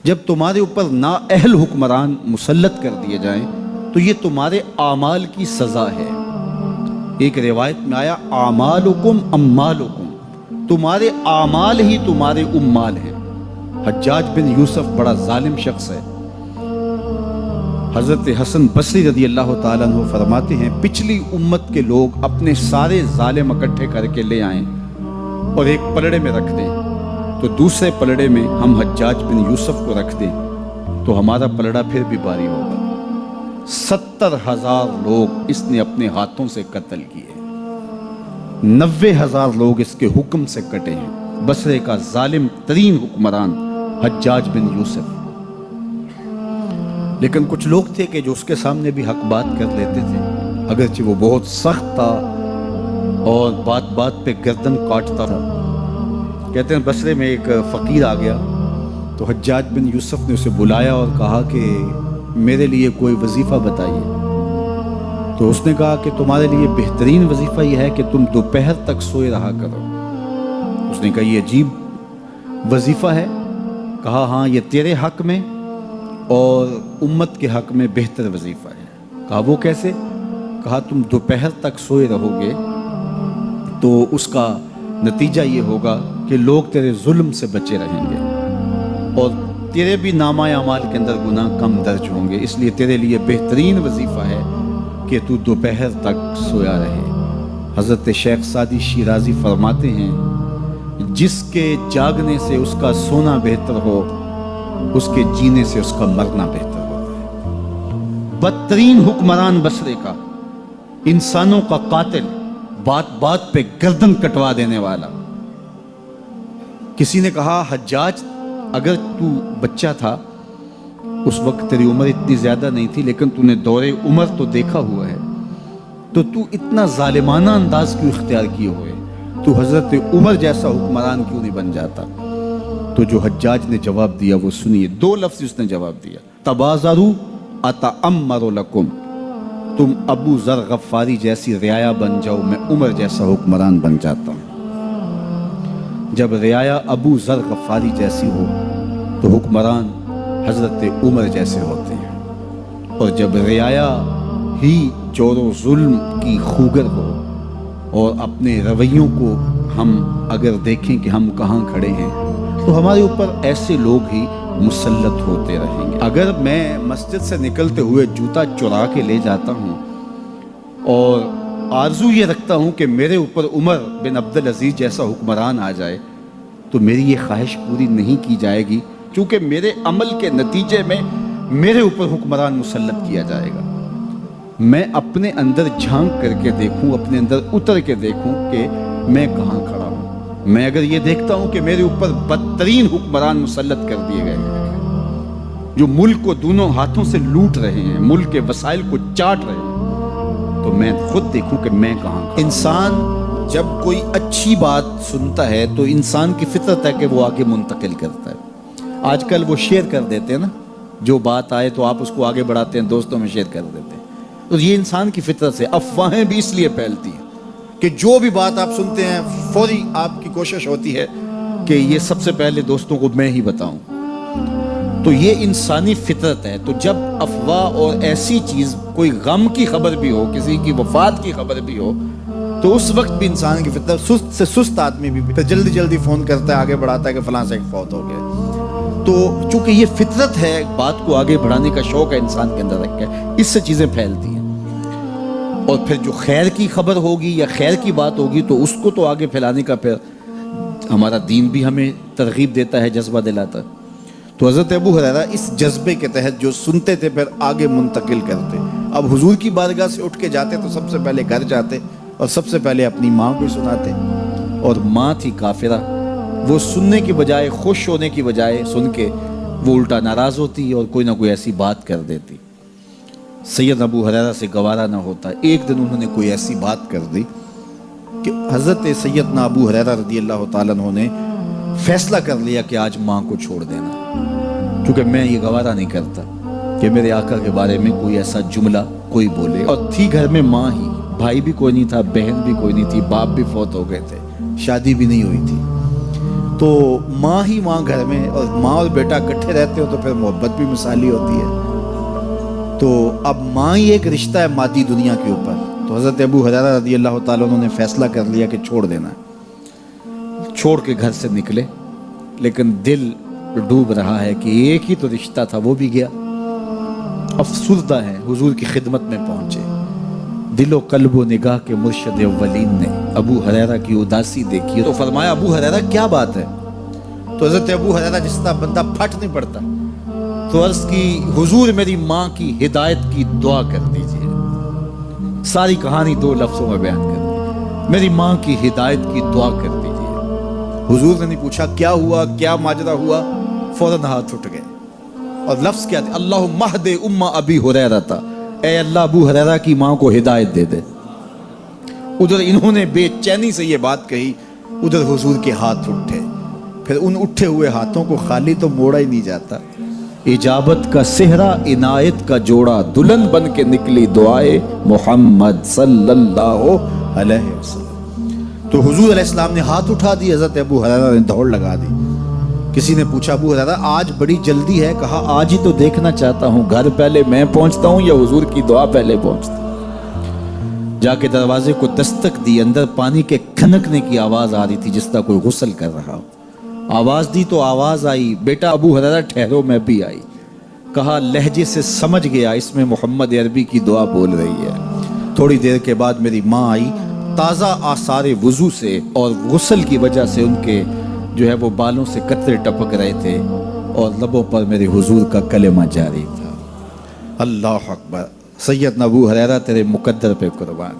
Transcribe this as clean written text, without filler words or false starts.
جب تمہارے اوپر نااہل حکمران مسلط کر دیے جائیں تو یہ تمہارے اعمال کی سزا ہے۔ ایک روایت میں آیا اعمالکم اموالکم، تمہارے اعمال ہی تمہارے اموال ہیں۔ حجاج بن یوسف بڑا ظالم شخص ہے۔ حضرت حسن بصری رضی اللہ تعالیٰ عنہ فرماتے ہیں پچھلی امت کے لوگ اپنے سارے ظالم اکٹھے کر کے لے آئیں اور ایک پلڑے میں رکھ دیں، تو دوسرے پلڑے میں ہم حجاج بن یوسف کو رکھ دیں تو ہمارا پلڑا پھر بھی باری ہوگا۔ 70,000 لوگ اس نے اپنے ہاتھوں سے قتل کیے، 90,000 لوگ اس کے حکم سے کٹے ہیں۔ بصرے کا ظالم ترین حکمران حجاج بن یوسف۔ لیکن کچھ لوگ تھے کہ جو اس کے سامنے بھی حق بات کر لیتے تھے، اگرچہ وہ بہت سخت تھا اور بات بات پہ گردن کاٹتا تھا۔ کہتے ہیں بصرے میں ایک فقیر آ گیا تو حجاج بن یوسف نے اسے بلایا اور کہا کہ میرے لیے کوئی وظیفہ بتائیے۔ تو اس نے کہا کہ تمہارے لیے بہترین وظیفہ یہ ہے کہ تم دوپہر تک سوئے رہا کرو۔ اس نے کہا یہ عجیب وظیفہ ہے؟ کہا ہاں یہ تیرے حق میں اور امت کے حق میں بہتر وظیفہ ہے۔ کہا وہ کیسے؟ کہا تم دوپہر تک سوئے رہو گے تو اس کا نتیجہ یہ ہوگا کہ لوگ تیرے ظلم سے بچے رہیں گے اور تیرے بھی نامہ اعمال کے اندر گناہ کم درج ہوں گے، اس لیے تیرے لیے بہترین وظیفہ ہے کہ تو دوپہر تک سویا رہے۔ حضرت شیخ سعدی شیرازی فرماتے ہیں جس کے جاگنے سے اس کا سونا بہتر ہو، اس کے جینے سے اس کا مرنا بہتر ہوتا ہے۔ بدترین حکمران بصرے کا، انسانوں کا قاتل، بات بات پہ گردن کٹوا دینے والا۔ کسی نے کہا حجاج اگر تو بچہ تھا اس وقت تیری عمر اتنی زیادہ نہیں تھی، لیکن تو نے دور عمر تو دیکھا ہوا ہے، تو اتنا ظالمانہ انداز کیوں اختیار کیے ہوئے؟ تو حضرت عمر جیسا حکمران کیوں نہیں بن جاتا؟ تو جو حجاج نے جواب دیا وہ سنیے، 2 لفظ اس نے جواب دیا، تبازروا اتعمر لکم، تم ابو ذر غفاری جیسی رعایا بن جاؤ، میں عمر جیسا حکمران بن جاتا ہوں۔ جب رعایا ابو ذر غفاری جیسی ہو تو حکمران حضرت عمر جیسے ہوتے ہیں، اور جب رعایا ہی جور و ظلم کی خوگر ہو اور اپنے رویوں کو ہم اگر دیکھیں کہ ہم کہاں کھڑے ہیں تو ہمارے اوپر ایسے لوگ ہی مسلط ہوتے رہیں گے۔ اگر میں مسجد سے نکلتے ہوئے جوتا چرا کے لے جاتا ہوں اور آرزو یہ رکھتا ہوں کہ میرے اوپر عمر بن عبدالعزیز جیسا حکمران آ جائے، تو میری یہ خواہش پوری نہیں کی جائے گی، چونکہ میرے عمل کے نتیجے میں میرے اوپر حکمران مسلط کیا جائے گا۔ میں اپنے اندر جھانک کر کے دیکھوں، اپنے اندر اتر کے دیکھوں کہ میں کہاں کھڑا ہوں۔ میں اگر یہ دیکھتا ہوں کہ میرے اوپر بدترین حکمران مسلط کر دیے گئے ہیں جو ملک کو دونوں ہاتھوں سے لوٹ رہے ہیں، ملک کے وسائل کو چاٹ رہے ہیں، تو میں خود دیکھوں کہ میں کہاں کھڑا ہوں۔ انسان جب کوئی اچھی بات سنتا ہے تو انسان کی فطرت ہے کہ وہ آگے منتقل کرتا ہے۔ آج کل وہ شیئر کر دیتے ہیں نا، جو بات آئے تو آپ اس کو آگے بڑھاتے ہیں، دوستوں میں شیئر کر دیتے ہیں۔ تو یہ انسان کی فطرت سے افواہیں بھی اس لیے پھیلتی ہیں کہ جو بھی بات آپ سنتے ہیں فوری آپ کی کوشش ہوتی ہے کہ یہ سب سے پہلے دوستوں کو میں ہی بتاؤں۔ تو یہ انسانی فطرت ہے۔ تو جب افواہ اور ایسی چیز، کوئی غم کی خبر بھی ہو، کسی کی وفات کی خبر بھی ہو، تو اس وقت بھی انسان کی فطرت، سست سے سست آدمی بھی پھر جلدی جلدی فون کرتا ہے، آگے بڑھاتا ہے کہ فلاں سے ایک فوت ہو گیا۔ تو چونکہ یہ فطرت ہے، بات کو آگے بڑھانے کا شوق ہے انسان کے اندر رکھ کے، اس سے چیزیں پھیلتی ہیں۔ اور پھر جو خیر کی خبر ہوگی یا خیر کی بات ہوگی تو اس کو تو آگے پھیلانے کا پھر ہمارا دین بھی ہمیں ترغیب دیتا ہے، جذبہ دلاتا ہے۔ تو حضرت ابو ہریرہ اس جذبے کے تحت جو سنتے تھے پھر آگے منتقل کرتے۔ اب حضور کی بارگاہ سے اٹھ کے جاتے تو سب سے پہلے گھر جاتے اور سب سے پہلے اپنی ماں کو سناتے، اور ماں تھی کافرہ، وہ سننے کی بجائے، خوش ہونے کی بجائے سن کے وہ الٹا ناراض ہوتی اور کوئی نہ کوئی ایسی بات کر دیتی۔ سید ابو ہریرہ سے گوارا نہ ہوتا۔ ایک دن انہوں نے کوئی ایسی بات کر دی کہ حضرت سیدنا ابو ہریرہ رضی اللہ تعالیٰ عنہ نے فیصلہ کر لیا کہ آج ماں کو چھوڑ دینا، کیونکہ میں یہ گوارا نہیں کرتا کہ میرے آقا کے بارے میں کوئی ایسا جملہ کوئی بولے۔ اور تھی گھر میں ماں ہی، بھائی بھی کوئی نہیں تھا، بہن بھی کوئی نہیں تھی، باپ بھی فوت ہو گئے تھے، شادی بھی نہیں ہوئی تھی۔ تو ماں ہی ماں گھر میں، اور ماں اور بیٹا اکٹھے رہتے ہو تو پھر محبت بھی مثالی ہوتی ہے۔ تو اب ماں ہی ایک رشتہ ہے مادی دنیا کے اوپر، تو حضرت ابو ہریرہ رضی اللہ تعالیٰ عنہ نے فیصلہ کر لیا کہ چھوڑ دینا ہے، چھوڑ کے گھر سے نکلے، لیکن دل ڈوب رہا ہے کہ ایک ہی تو رشتہ تھا وہ بھی گیا۔ افسردہ ہیں، حضور کی خدمت میں پہنچے، دل و قلب و نگاہ کے مرشد اولین نے ابو ہریرہ کی اداسی دیکھی تو فرمایا ابو ہریرہ کیا بات ہے؟ تو حضرت ابو ہریرہ جس طرح بندہ پھٹ نہیں پڑتا، تو عرض کی حضور میری ماں کی ہدایت کی دعا کر دیجئے۔ ساری کہانی 2 لفظوں میں بیان کر دی، میری ماں کی ہدایت کی دعا کر دیجئے۔ حضور نے نہیں پوچھا کیا ہوا، کیا ماجرا ہوا، فوراً ہاتھ اٹھ گئے، اور لفظ کیا تھے؟ اللہم اہد ام ابی ہریرہ تھا، اے اللہ ابو ہریرہ کی ماں کو ہدایت دے دے۔ ادھر انہوں نے بے چینی سے یہ بات کہی، ادھر حضور کے ہاتھ اٹھے، پھر ان اٹھے ہوئے ہاتھوں کو خالی تو موڑا ہی نہیں جاتا۔ اجابت کا صحرا عنایت کا جوڑا، دلہن بن کے نکلی دعائے محمد صلی اللہ علیہ وسلم۔ تو حضور علیہ السلام نے ہاتھ اٹھا دی، حضرت ابو ہریرہ نے دوڑ لگا دی۔ کسی نے پوچھا ابو ہریرہ آج بڑی جلدی ہے؟ کہا آج ہی تو دیکھنا چاہتا ہوں، گھر پہلے میں پہنچتا ہوں یا حضور کی دعا پہلے پہنچتا ہوں؟ جا کے دروازے کو دستک دی، اندر پانی کے کھنکنے کی آواز آ رہی تھی جس طرح کوئی غسل کر رہا ہو۔ آواز دی تو آواز آئی، بیٹا ابو ہریرہ ٹھہرو، میں بھی آئی۔ کہا لہجے سے سمجھ گیا اس میں محمد عربی کی دعا بول رہی ہے۔ تھوڑی دیر کے بعد میری ماں آئی، تازہ آثار وضو سے اور غسل کی وجہ سے ان کے جو ہے وہ بالوں سے قطرے ٹپک رہے تھے، اور لبوں پر میرے حضور کا کلمہ جاری تھا۔ اللہ اکبر، سیدنا ابو ہریرہ تیرے مقدر پہ قربان۔